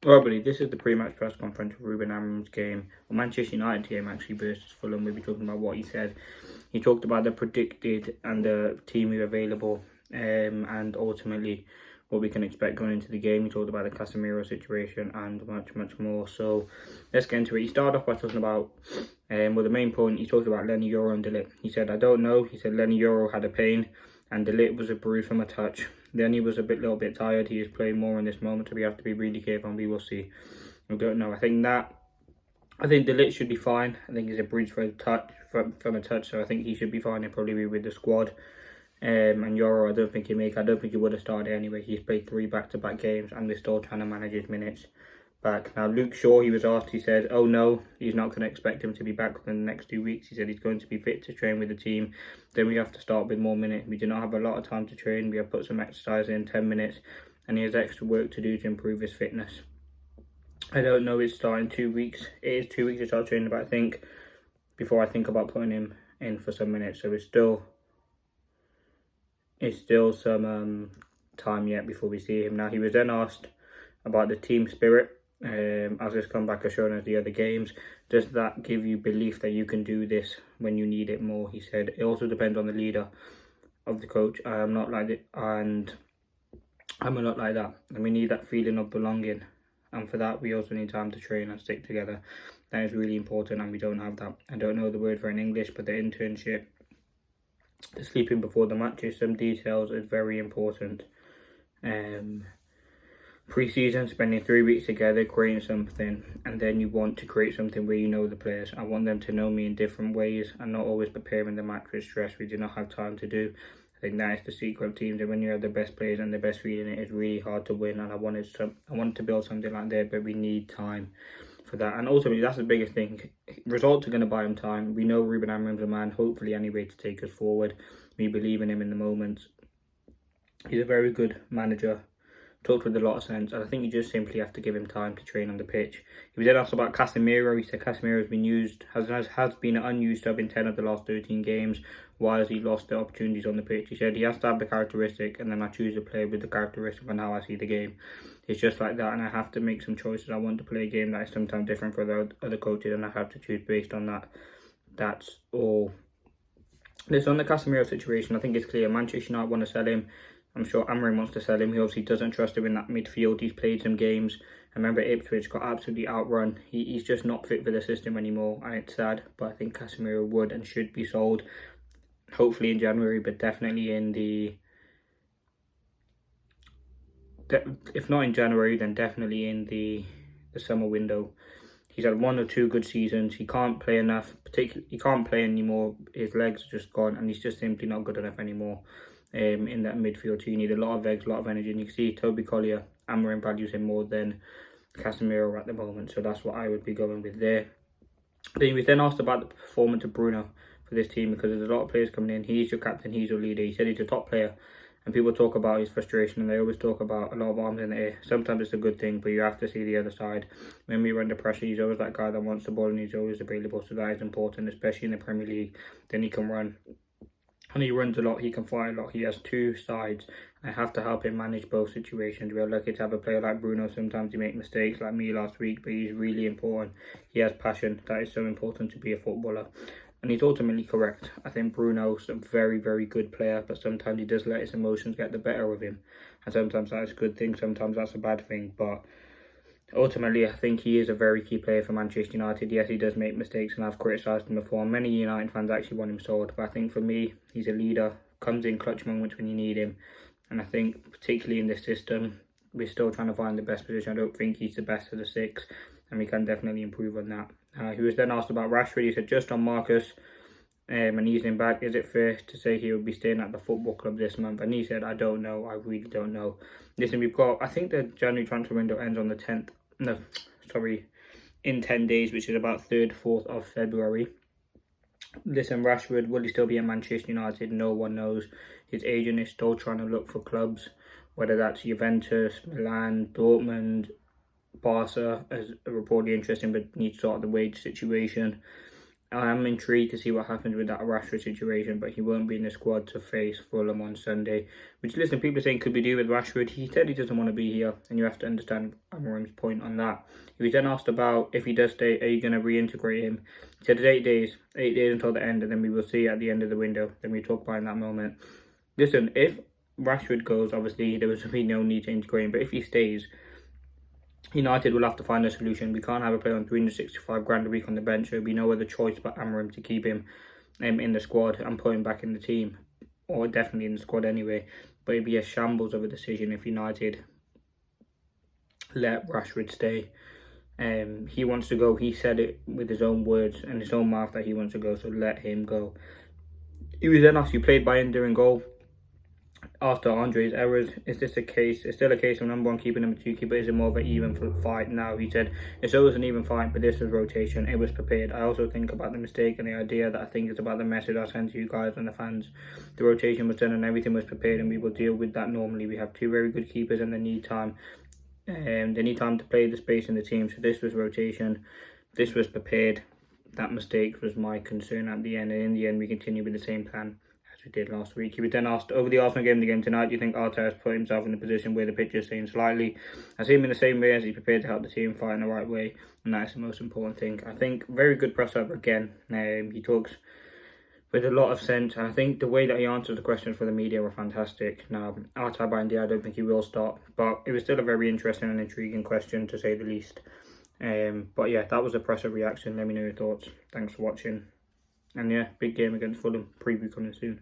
Well, buddy, this is the pre-match press conference of Ruben Amorim's game, a Manchester United game actually versus Fulham. We'll be talking about what he said. He talked about the predicted and the team who are available, and ultimately what we can expect going into the game. He talked about the Casemiro situation and much more. So let's get into it. He started off by talking about, the main point. He talked about Lenny Yoro and De Ligt. He said, I don't know. He said Lenny Yoro had a pain and De Ligt was a bruise from a touch. Then he was a little bit tired. He is playing more in this moment, so we have to be really careful, and we will see. We don't know. I think De Ligt should be fine. I think he's a bruise for a touch, from a touch, so I think he should be fine. He'll probably be with the squad. And Yoro, I don't think he would have started anyway. He's played 3 back-to-back games, and we're still trying to manage his minutes back. Now, Luke Shaw, he was asked, he said, oh no, he's not going to expect him to be back within the next 2 weeks. He said he's going to be fit to train with the team. Then we have to start with more minutes. We do not have a lot of time to train. We have put some exercise in, 10 minutes, and he has extra work to do to improve his fitness. I don't know, it's starting 2 weeks. It is 2 weeks to start training, but I think, before I think about putting him in for some minutes, so it's still some time yet before we see him. Now, he was then asked about the team spirit. As this comeback has shown us the other games, does that give you belief that you can do this when you need it more? He said it also depends on the leader of the coach. I am not like it, and I'm a lot like that, and we need that feeling of belonging, and for that we also need time to train and stick together. That is really important, and we don't have that. I don't know the word for in English, but the internship, the sleeping before the matches, some details is very important. Pre-season, spending 3 weeks together, creating something, and then you want to create something where you know the players. I want them to know me in different ways and not always preparing the match with stress we do not have time to do. I think that is the secret of teams, and when you have the best players and the best feeling, it is really hard to win. And I wanted to build something like that, but we need time for that. And ultimately, that's the biggest thing. Results are going to buy him time. We know Ruben Amorim's a man, hopefully anyway, to take us forward. We believe in him in the moments. He's a very good manager. Talked with a lot of sense, and I think you just simply have to give him time to train on the pitch. He was then asked about Casemiro. He said Casemiro has been an unused sub in 10 of the last 13 games. Why has he lost the opportunities on the pitch? He said he has to have the characteristic, and then I choose to play with the characteristic on how I see the game. It's just like that, and I have to make some choices. I want to play a game that is sometimes different for the other coaches, and I have to choose based on that. That's all. This on the Casemiro situation, I think it's clear. Manchester United want to sell him. I'm sure Amorim wants to sell him. He obviously doesn't trust him in that midfield. He's played some games. I remember Ipswich got absolutely outrun. He's just not fit for the system anymore, and it's sad. But I think Casemiro would and should be sold. Hopefully in January, but definitely in the... If not in January, then definitely in the summer window. He's had 1 or 2 good seasons. He can't play enough. He can't play anymore. His legs are just gone, and he's just simply not good enough anymore. In that midfield, so you need a lot of legs, a lot of energy, and you can see Toby Collier, Amorim values him more than Casemiro at the moment, so that's what I would be going with there. Then he was then asked about the performance of Bruno for this team, because there's a lot of players coming in. He's your captain, he's your leader. He said he's a top player, and people talk about his frustration, and they always talk about a lot of arms in the air. Sometimes it's a good thing, but you have to see the other side. When we were under pressure, he's always that guy that wants the ball, and he's always available, so that is important, especially in the Premier League. Then he can run. And he runs a lot, he can fight a lot, he has 2 sides. I have to help him manage both situations. We're lucky to have a player like Bruno. Sometimes he makes mistakes like me last week, but he's really important. He has passion. That is so important to be a footballer. And he's ultimately correct. I think Bruno's a very, very good player, but sometimes he does let his emotions get the better of him. And sometimes that's a good thing, sometimes that's a bad thing. But ultimately, I think he is a very key player for Manchester United. Yes, he does make mistakes, and I've criticised him before. Many United fans actually want him sold, but I think for me, he's a leader, comes in clutch moments when you need him. And I think, particularly in this system, we're still trying to find the best position. I don't think he's the best of the 6, and we can definitely improve on that. He was then asked about Rashford. He said, just on Marcus and easing back, is it fair to say he will be staying at the football club this month? And he said, I don't know, I really don't know. Listen, we've got, I think the January transfer window ends on the 10th. No, sorry, in 10 days, which is about 3rd, 4th of February. Listen, Rashford, will he still be at Manchester United? No one knows. His agent is still trying to look for clubs, whether that's Juventus, Milan, Dortmund, Barca, as reportedly interesting, but needs to sort out the wage situation. I am intrigued to see what happens with that Rashford situation, but he won't be in the squad to face Fulham on Sunday. Which, listen, people are saying could be due with Rashford. He said he doesn't want to be here, and you have to understand Amorim's point on that. He was then asked about if he does stay, are you going to reintegrate him? He said it's 8 days, 8 days until the end, and then we will see at the end of the window. Then we talk about in that moment. Listen, if Rashford goes, obviously there will be no need to integrate him, but if he stays, United will have to find a solution. We can't have a player on 365 grand a week on the bench. There will be no other choice but Amorim to keep him in the squad and put him back in the team, or definitely in the squad anyway. But it'd be a shambles of a decision if United let Rashford stay. He wants to go. He said it with his own words and his own mouth that he wants to go, so let him go. He was then asked, you played by Ender in goal. After Andre's errors, is this a case? It's still a case of number one keeper, number two keeper. Is it more of an even fight now? He said it's always an even fight, but this was rotation. It was prepared. I also think about the mistake and the idea that I think it's about the message I send to you guys and the fans. The rotation was done and everything was prepared, and we will deal with that normally. We have two very good keepers and they need time. They need time to play the space in the team. So this was rotation. This was prepared. That mistake was my concern at the end, and in the end we continue with the same plan we did last week. He was then asked over the Arsenal game, the game tonight, do you think Arteta has put himself in a position where the pitch is staying slightly? I see him in the same way as he's prepared to help the team fight in the right way, and that's the most important thing. I think very good press up again. He talks with a lot of sense, and I think the way that he answers the questions for the media were fantastic. Now, Arteta by India, I don't think he will start, but it was still a very interesting and intriguing question to say the least. But yeah, that was a press up reaction. Let me know your thoughts. Thanks for watching. And yeah, big game against Fulham. Preview coming soon.